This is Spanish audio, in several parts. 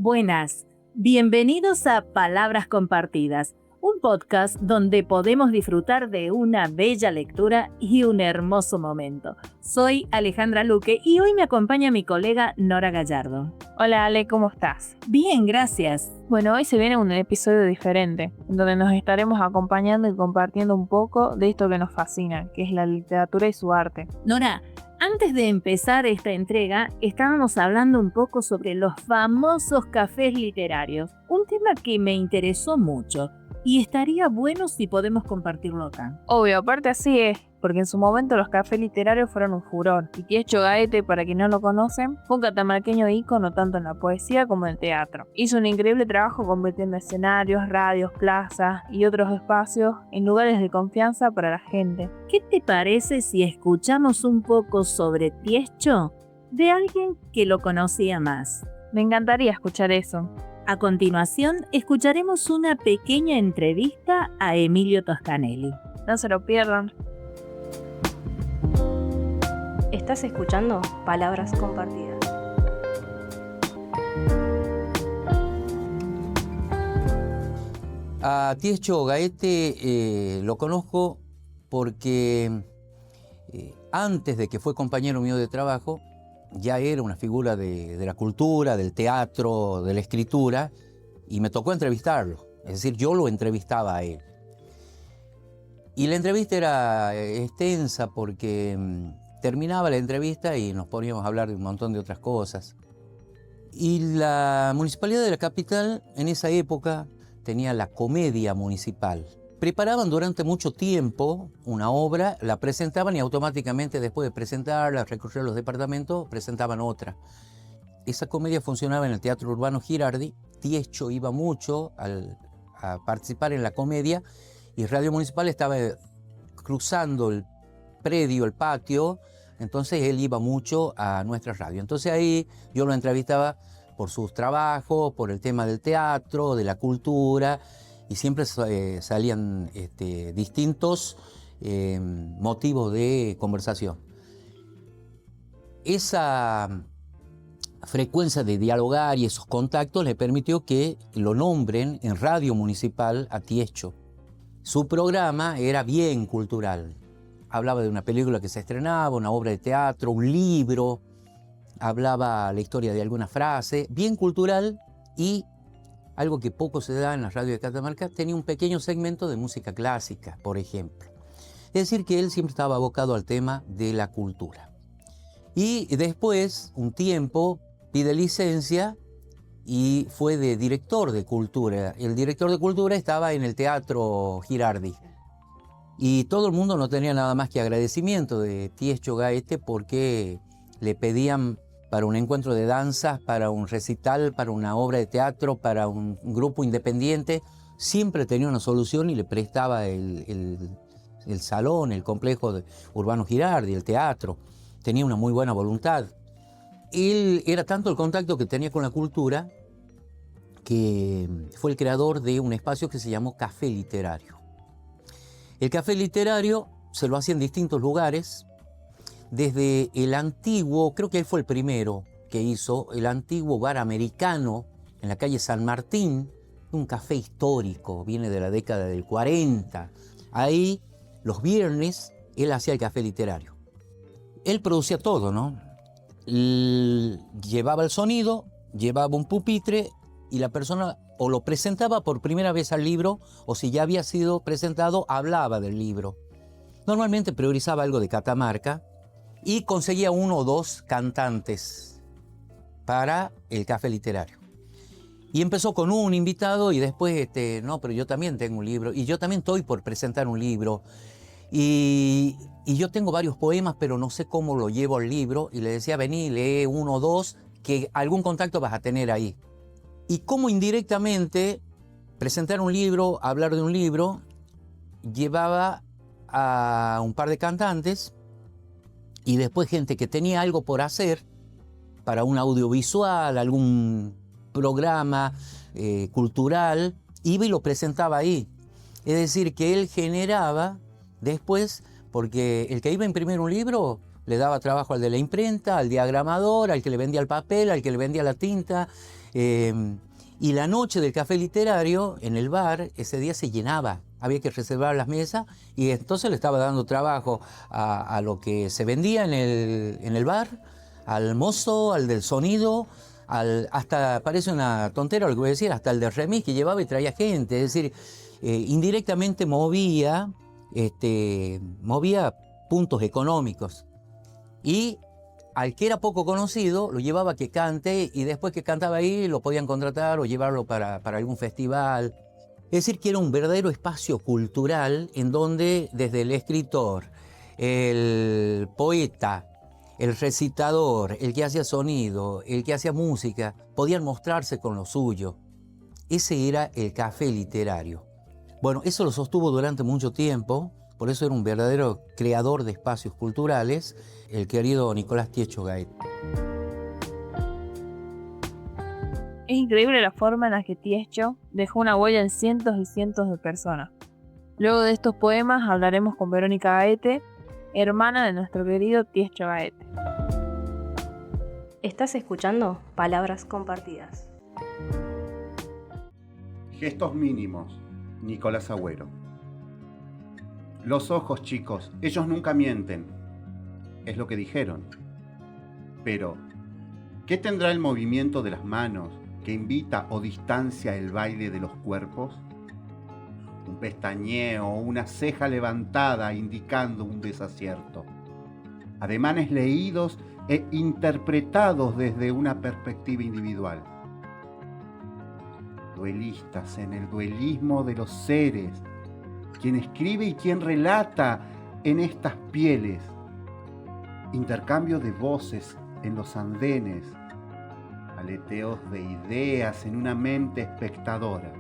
Buenas, bienvenidos a Palabras Compartidas, un podcast donde podemos disfrutar de una bella lectura y un hermoso momento. Soy Alejandra Luque y hoy me acompaña mi colega Nora Gallardo. Hola Ale, ¿cómo estás? Bien, gracias. Bueno, hoy se viene un episodio diferente, en donde nos estaremos acompañando y compartiendo un poco de esto que nos fascina, que es la literatura y su arte. Nora, antes de empezar esta entrega, estábamos hablando un poco sobre los famosos cafés literarios, un tema que me interesó mucho y estaría bueno si podemos compartirlo acá. Obvio, aparte así es, porque en su momento los cafés literarios fueron un furor. Y Tiesto Gaete, para quienes no lo conocen, fue un catamarqueño ícono tanto en la poesía como en el teatro. Hizo un increíble trabajo convirtiendo escenarios, radios, plazas y otros espacios en lugares de confianza para la gente. ¿Qué te parece si escuchamos un poco sobre Tiesto de alguien que lo conocía más? Me encantaría escuchar eso. A continuación, escucharemos una pequeña entrevista a Emilio Toscanelli. No se lo pierdan. Estás escuchando Palabras Compartidas. A Tiesto Gaete lo conozco porque antes de que fue compañero mío de trabajo, ya era una figura de la cultura, del teatro, de la escritura, y me tocó entrevistarlo. Es decir, yo lo entrevistaba a él. Y la entrevista era extensa porque terminaba la entrevista y nos poníamos a hablar de un montón de otras cosas. Y la Municipalidad de la Capital, en esa época, tenía la Comedia Municipal. Preparaban durante mucho tiempo una obra, la presentaban y automáticamente después de presentarla, recorrer los departamentos, presentaban otra. Esa comedia funcionaba en el Teatro Urbano Girardi. Tiesto iba mucho a participar en la comedia y Radio Municipal estaba cruzando el predio, el patio, entonces él iba mucho a nuestra radio. Entonces ahí yo lo entrevistaba por sus trabajos, por el tema del teatro, de la cultura, y siempre salían distintos motivos de conversación. Esa frecuencia de dialogar y esos contactos le permitió que lo nombren en Radio Municipal a Tiesto. Su programa era bien cultural. Hablaba de una película que se estrenaba, una obra de teatro, un libro, hablaba la historia de alguna frase, bien cultural, y algo que poco se da en la radio de Catamarca, tenía un pequeño segmento de música clásica, por ejemplo. Es decir, que él siempre estaba abocado al tema de la cultura. Y después, un tiempo, pide licencia y fue de director de cultura. El director de cultura estaba en el Teatro Girardi. Y todo el mundo no tenía nada más que agradecimiento de Tiesto Gaete porque le pedían para un encuentro de danzas, para un recital, para una obra de teatro, para un grupo independiente. Siempre tenía una solución y le prestaba el salón, el complejo Urbano Girardi, el teatro. Tenía una muy buena voluntad. Él era tanto el contacto que tenía con la cultura que fue el creador de un espacio que se llamó Café Literario. El Café Literario se lo hacía en distintos lugares, desde el antiguo, creo que él fue el primero que hizo, el antiguo bar americano en la calle San Martín, un café histórico, viene de la década del 40. Ahí, los viernes, él hacía el Café Literario. Él producía todo, ¿no? Llevaba el sonido, llevaba un pupitre y la persona o lo presentaba por primera vez al libro o si ya había sido presentado, hablaba del libro. Normalmente priorizaba algo de Catamarca y conseguía uno o dos cantantes para el Café Literario. Y empezó con un invitado y después, no, pero yo también tengo un libro y yo también estoy por presentar un libro. Y yo tengo varios poemas, pero no sé cómo lo llevo al libro. Y le decía, vení, lee uno o dos, que algún contacto vas a tener ahí. Y cómo indirectamente presentar un libro, hablar de un libro, llevaba a un par de cantantes y después gente que tenía algo por hacer para un audiovisual, algún programa cultural, iba y lo presentaba ahí. Es decir, que él generaba después, porque el que iba a imprimir un libro le daba trabajo al de la imprenta, al diagramador, al que le vendía el papel, al que le vendía la tinta. Y la noche del café literario, en el bar, ese día se llenaba. Había que reservar las mesas y entonces le estaba dando trabajo a lo que se vendía en el bar, al mozo, al del sonido, hasta, parece una tontera lo que voy a decir, hasta el del remis que llevaba y traía gente. Es decir, indirectamente movía puntos económicos. Y al que era poco conocido lo llevaba a que cante y después que cantaba ahí lo podían contratar o llevarlo para algún festival. Es decir, que era un verdadero espacio cultural en donde desde el escritor, el poeta, el recitador, el que hacía sonido, el que hacía música, podían mostrarse con lo suyo. Ese era el café literario. Bueno, eso lo sostuvo durante mucho tiempo, por eso era un verdadero creador de espacios culturales, el querido Nicolás Tiecho Gaete. Es increíble la forma en la que Tiecho dejó una huella en cientos y cientos de personas. Luego de estos poemas hablaremos con Verónica Gaete, hermana de nuestro querido Tiecho Gaete. Estás escuchando Palabras Compartidas. Gestos mínimos, Nicolás Agüero. Los ojos, chicos, ellos nunca mienten. Es lo que dijeron. Pero, ¿qué tendrá el movimiento de las manos que invita o distancia el baile de los cuerpos? Un pestañeo o una ceja levantada indicando un desacierto. Ademanes leídos e interpretados desde una perspectiva individual. Duelistas en el duelismo de los seres, quien escribe y quien relata en estas pieles. Intercambio de voces en los andenes, aleteos de ideas en una mente espectadora.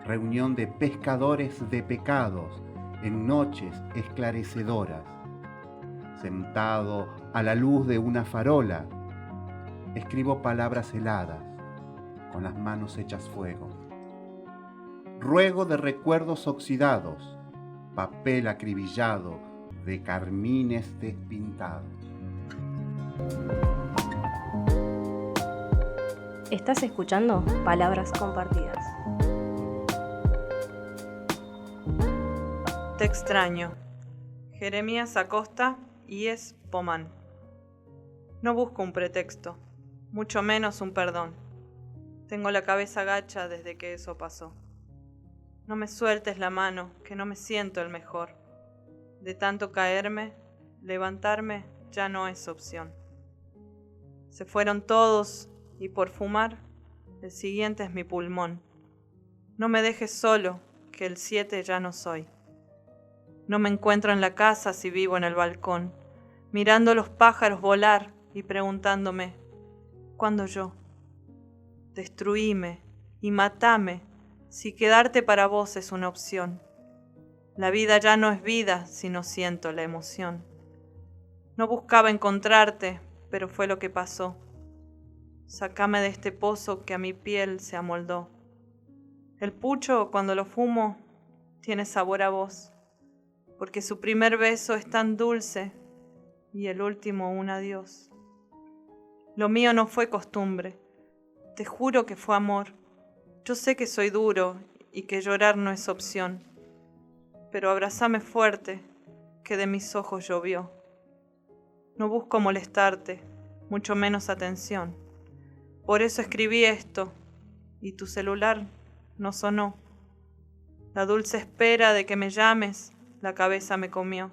Reunión de pescadores de pecados en noches esclarecedoras. Sentado a la luz de una farola, escribo palabras heladas, con las manos hechas fuego. Ruego de recuerdos oxidados, papel acribillado de carmines despintados. Estás escuchando Palabras Compartidas. Te extraño. Jeremías Acosta y es Pomán. No busco un pretexto, mucho menos un perdón. Tengo la cabeza gacha desde que eso pasó. No me sueltes la mano, que no me siento el mejor. De tanto caerme, levantarme ya no es opción. Se fueron todos y por fumar, el siguiente es mi pulmón. No me dejes solo, que el 7 ya no soy. No me encuentro en la casa si vivo en el balcón, mirando los pájaros volar y preguntándome, ¿cuándo yo? Destruíme y matame si quedarte para vos es una opción. La vida ya no es vida si no siento la emoción. No buscaba encontrarte, pero fue lo que pasó. Sácame de este pozo que a mi piel se amoldó. El pucho, cuando lo fumo, tiene sabor a vos, porque su primer beso es tan dulce y el último un adiós. Lo mío no fue costumbre, te juro que fue amor. Yo sé que soy duro y que llorar no es opción, pero abrázame fuerte, que de mis ojos llovió. No busco molestarte, mucho menos atención. Por eso escribí esto, y tu celular no sonó. La dulce espera de que me llames, la cabeza me comió.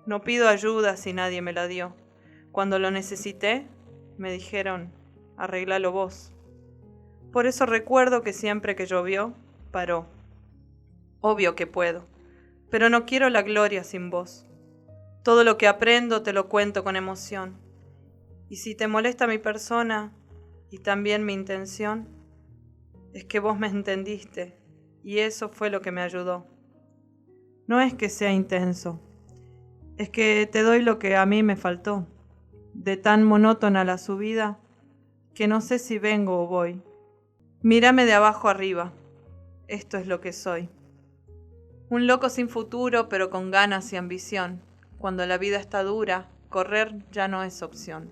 No pido ayuda si nadie me la dio. Cuando lo necesité, me dijeron, arréglalo vos. Por eso recuerdo que siempre que llovió, paró. Obvio que puedo, pero no quiero la gloria sin vos. Todo lo que aprendo te lo cuento con emoción. Y si te molesta mi persona y también mi intención, es que vos me entendiste y eso fue lo que me ayudó. No es que sea intenso, es que te doy lo que a mí me faltó, de tan monótona la subida que no sé si vengo o voy. Mírame de abajo arriba, esto es lo que soy. Un loco sin futuro pero con ganas y ambición. Cuando la vida está dura, correr ya no es opción.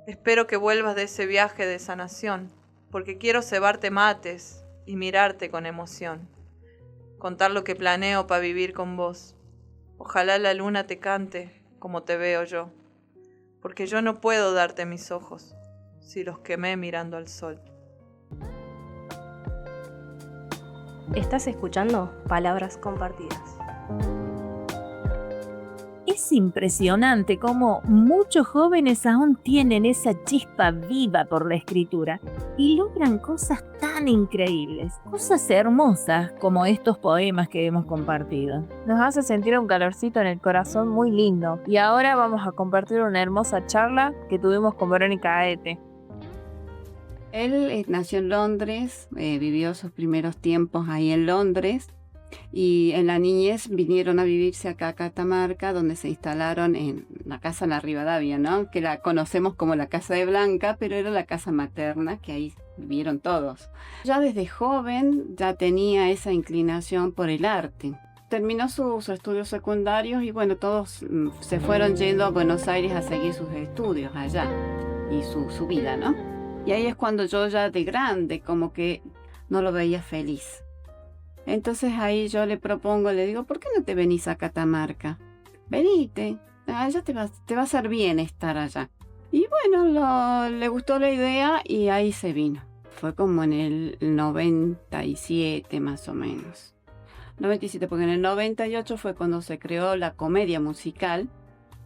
Espero que vuelvas de ese viaje de sanación, porque quiero cebarte mates y mirarte con emoción. Contar lo que planeo para vivir con vos. Ojalá la luna te cante como te veo yo, porque yo no puedo darte mis ojos si los quemé mirando al sol. Estás escuchando Palabras Compartidas. Es impresionante cómo muchos jóvenes aún tienen esa chispa viva por la escritura y logran cosas tan increíbles, cosas hermosas como estos poemas que hemos compartido. Nos hace sentir un calorcito en el corazón muy lindo. Y ahora vamos a compartir una hermosa charla que tuvimos con Verónica Gaete. Él nació en Londres, vivió sus primeros tiempos ahí en Londres y en la niñez vinieron a vivirse acá a Catamarca, donde se instalaron en la casa en la Rivadavia, ¿no? Que la conocemos como la casa de Blanca, pero era la casa materna, que ahí vivieron todos. Ya desde joven ya tenía esa inclinación por el arte. Terminó sus estudios secundarios y bueno, todos se fueron yendo a Buenos Aires a seguir sus estudios allá y su vida, ¿no? Y ahí es cuando yo ya de grande como que no lo veía feliz. Entonces ahí yo le propongo, le digo, ¿por qué no te venís a Catamarca? Venite, allá te va a hacer bien estar allá. Y bueno, le gustó la idea y ahí se vino. Fue como en el 97 más o menos. 97, porque en el 98 fue cuando se creó la comedia musical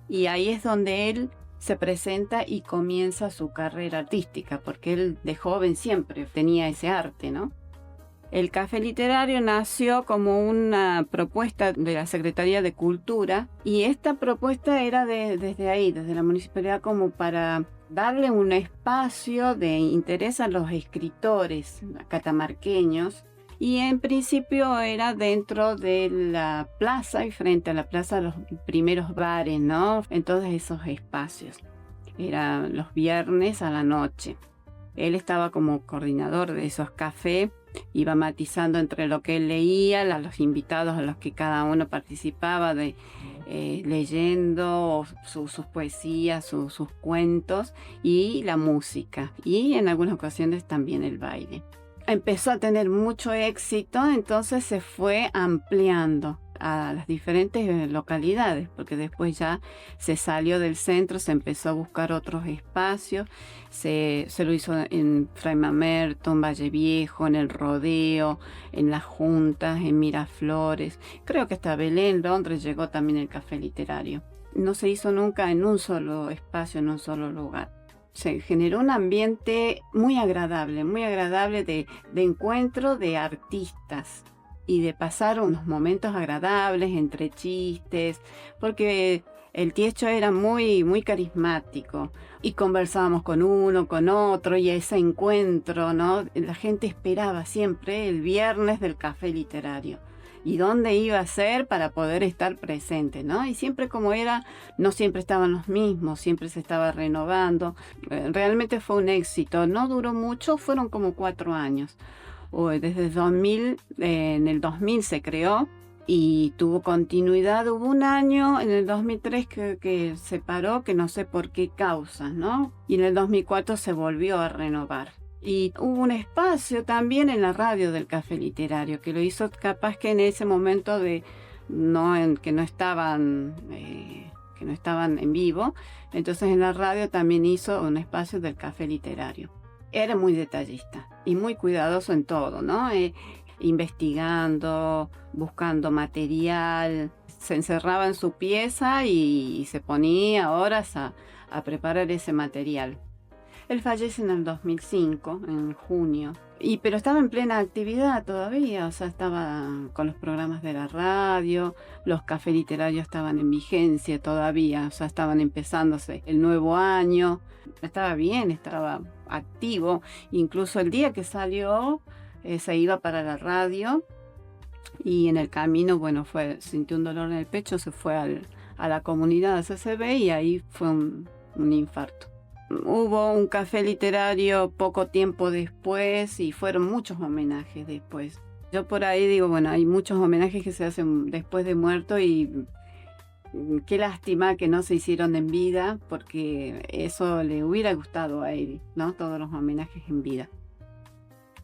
y ahí es donde él se presenta y comienza su carrera artística, porque él de joven siempre tenía ese arte, ¿no? El Café Literario nació como una propuesta de la Secretaría de Cultura y esta propuesta era desde ahí, desde la municipalidad, como para darle un espacio de interés a los escritores catamarqueños. Y en principio era dentro de la plaza y frente a la plaza los primeros bares, ¿no? En todos esos espacios. Era los viernes a la noche. Él estaba como coordinador de esos cafés, iba matizando entre lo que él leía, a los invitados a los que cada uno participaba leyendo sus poesías, sus cuentos y la música. Y en algunas ocasiones también el baile. Empezó a tener mucho éxito, entonces se fue ampliando a las diferentes localidades, porque después ya se salió del centro, se empezó a buscar otros espacios, se lo hizo en Fray Mamerto, en Valle Viejo, en El Rodeo, en Las Juntas, en Miraflores, creo que hasta Belén, Londres, llegó también el Café Literario. No se hizo nunca en un solo espacio, en un solo lugar. Se generó un ambiente muy agradable de encuentro de artistas y de pasar unos momentos agradables entre chistes, porque el Tiecho era muy, muy carismático y conversábamos con uno, con otro y ese encuentro, ¿no? La gente esperaba siempre el viernes del Café Literario. Y dónde iba a ser para poder estar presente, ¿no? Y siempre como era, no siempre estaban los mismos, siempre se estaba renovando. Realmente fue un éxito, no duró mucho, fueron como 4 años. Desde 2000, en el 2000 se creó y tuvo continuidad. Hubo un año, en el 2003 que se paró, que no sé por qué causas, ¿no? Y en el 2004 se volvió a renovar. Y hubo un espacio también en la radio del Café Literario, que lo hizo capaz que en ese momento que no estaban en vivo. Entonces en la radio también hizo un espacio del Café Literario. Era muy detallista y muy cuidadoso en todo, ¿no? Investigando, buscando material. Se encerraba en su pieza y se ponía horas a preparar ese material. Él fallece en el 2005, en junio, pero estaba en plena actividad todavía, o sea, estaba con los programas de la radio, los cafés literarios estaban en vigencia todavía, o sea, estaban empezándose el nuevo año, estaba bien, estaba activo, incluso el día que salió se iba para la radio y en el camino, bueno, sintió un dolor en el pecho, se fue a la comunidad de CCB y ahí fue un infarto. Hubo un café literario poco tiempo después y fueron muchos homenajes después. Yo por ahí digo, bueno, hay muchos homenajes que se hacen después de muerto y qué lástima que no se hicieron en vida, porque eso le hubiera gustado a él, ¿no? Todos los homenajes en vida.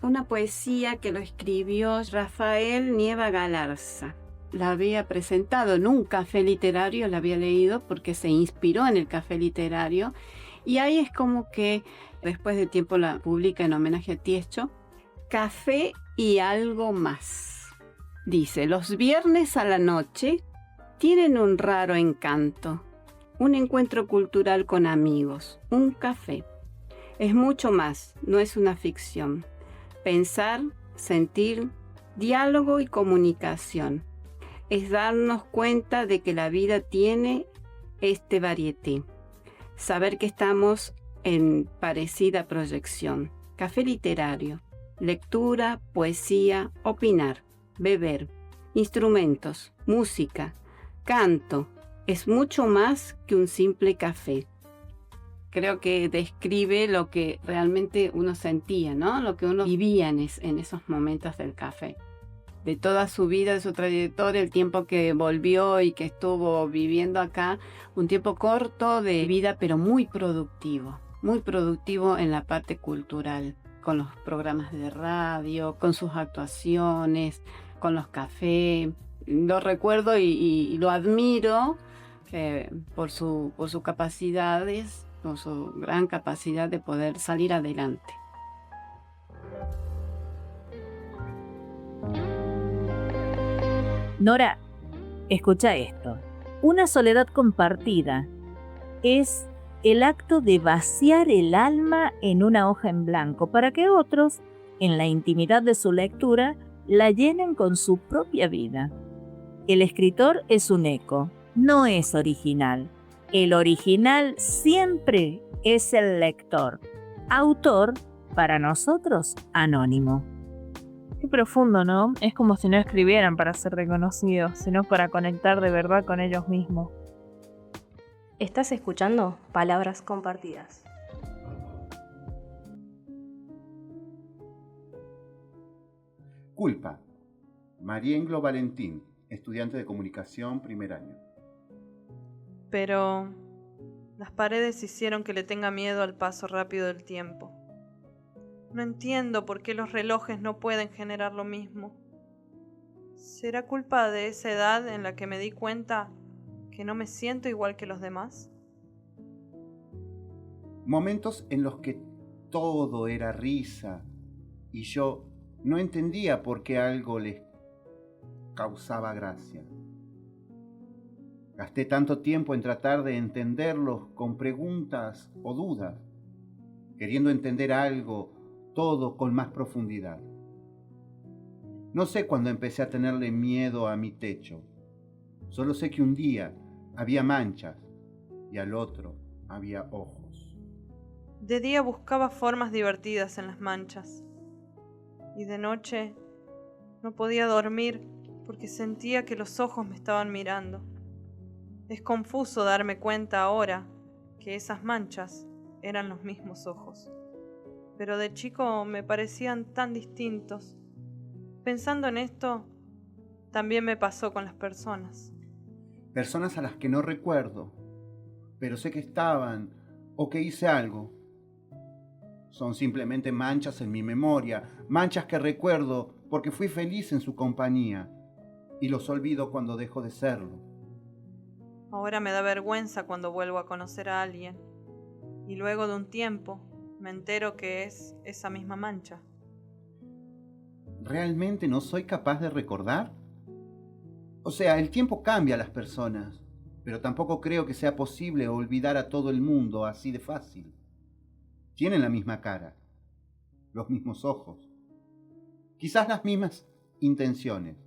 Una poesía que lo escribió Rafael Nieva Galarza. La había presentado en un café literario, la había leído porque se inspiró en el café literario, y ahí es como que después de tiempo la publica en homenaje a Tiescho. Café y algo más. Dice: los viernes a la noche tienen un raro encanto, un encuentro cultural con amigos, un café. Es mucho más, no es una ficción. Pensar, sentir, diálogo y comunicación. Es darnos cuenta de que la vida tiene este varieté. Saber que estamos en parecida proyección. Café literario, lectura, poesía, opinar, beber, instrumentos, música, canto. Es mucho más que un simple café. Creo que describe lo que realmente uno sentía, ¿no? Lo que uno vivía en esos momentos del café. De toda su vida, de su trayectoria, el tiempo que volvió y que estuvo viviendo acá, un tiempo corto de vida, pero muy productivo en la parte cultural, con los programas de radio, con sus actuaciones, con los cafés. Lo recuerdo y lo admiro por sus capacidades, por su gran capacidad de poder salir adelante. Nora, escucha esto. Una soledad compartida es el acto de vaciar el alma en una hoja en blanco para que otros, en la intimidad de su lectura, la llenen con su propia vida. El escritor es un eco, no es original. El original siempre es el lector. Autor, para nosotros, anónimo. Qué profundo, ¿no? Es como si no escribieran para ser reconocidos, sino para conectar de verdad con ellos mismos. Estás escuchando Palabras Compartidas. Culpa. Marienglo Valentín, estudiante de comunicación, primer año. Pero las paredes hicieron que le tenga miedo al paso rápido del tiempo. No entiendo por qué los relojes no pueden generar lo mismo. ¿Será culpa de esa edad en la que me di cuenta que no me siento igual que los demás? Momentos en los que todo era risa y yo no entendía por qué algo les causaba gracia. Gasté tanto tiempo en tratar de entenderlos con preguntas o dudas, queriendo entender algo, todo con más profundidad. No sé cuándo empecé a tenerle miedo a mi techo. Solo sé que un día había manchas y al otro había ojos. De día buscaba formas divertidas en las manchas y de noche no podía dormir porque sentía que los ojos me estaban mirando. Es confuso darme cuenta ahora que esas manchas eran los mismos ojos, pero de chico me parecían tan distintos. Pensando en esto, también me pasó con las personas. Personas a las que no recuerdo, pero sé que estaban o que hice algo. Son simplemente manchas en mi memoria, manchas que recuerdo porque fui feliz en su compañía y los olvido cuando dejo de serlo. Ahora me da vergüenza cuando vuelvo a conocer a alguien y luego de un tiempo me entero que es esa misma mancha. ¿Realmente no soy capaz de recordar? O sea, el tiempo cambia a las personas, pero tampoco creo que sea posible olvidar a todo el mundo así de fácil. Tienen la misma cara, los mismos ojos, quizás las mismas intenciones,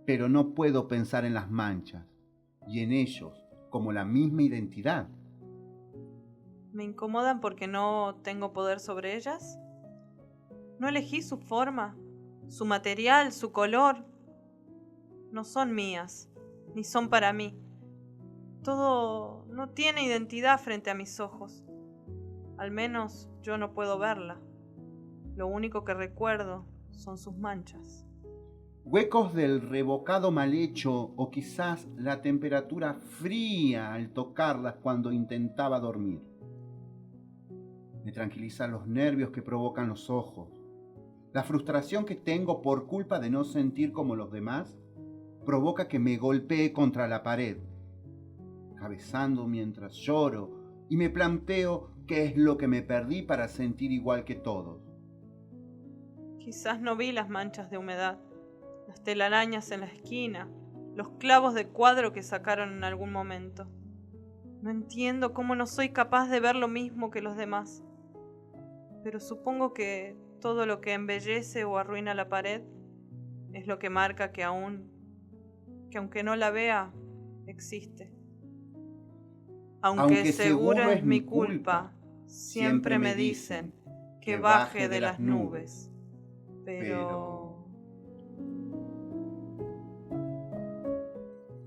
pero no puedo pensar en las manchas y en ellos como la misma identidad. ¿Me incomodan porque no tengo poder sobre ellas? No elegí su forma, su material, su color. No son mías, ni son para mí. Todo no tiene identidad frente a mis ojos. Al menos yo no puedo verla. Lo único que recuerdo son sus manchas. huecos del revocado mal hecho o quizás la temperatura fría al tocarlas cuando intentaba dormir. Me tranquilizan los nervios que provocan los ojos. La frustración que tengo por culpa de no sentir como los demás provoca que me golpee contra la pared, cabezando mientras lloro y me planteo qué es lo que me perdí para sentir igual que todos. Quizás no vi las manchas de humedad, las telarañas en la esquina, los clavos de cuadro que sacaron en algún momento. No entiendo cómo no soy capaz de ver lo mismo que los demás. Pero supongo que todo lo que embellece o arruina la pared es lo que marca que aunque no la vea, existe. Aunque seguro es mi culpa, siempre me dicen que baje de las nubes. Pero...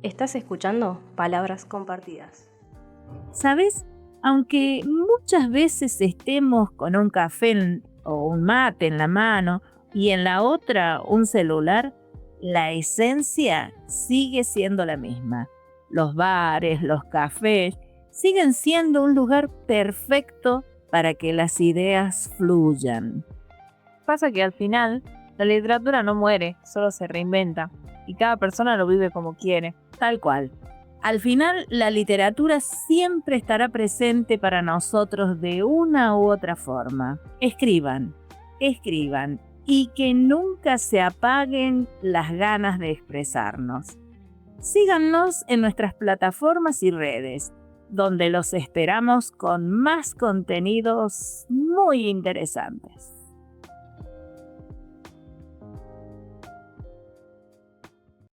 Estás escuchando Palabras Compartidas. ¿Sabes? Aunque muchas veces estemos con un café o un mate en la mano y en la otra un celular, la esencia sigue siendo la misma. Los bares, los cafés, siguen siendo un lugar perfecto para que las ideas fluyan. Pasa que al final, la literatura no muere, solo se reinventa, y cada persona lo vive como quiere. Tal cual. Al final, la literatura siempre estará presente para nosotros de una u otra forma. Escriban, y que nunca se apaguen las ganas de expresarnos. Síganos en nuestras plataformas y redes, donde los esperamos con más contenidos muy interesantes.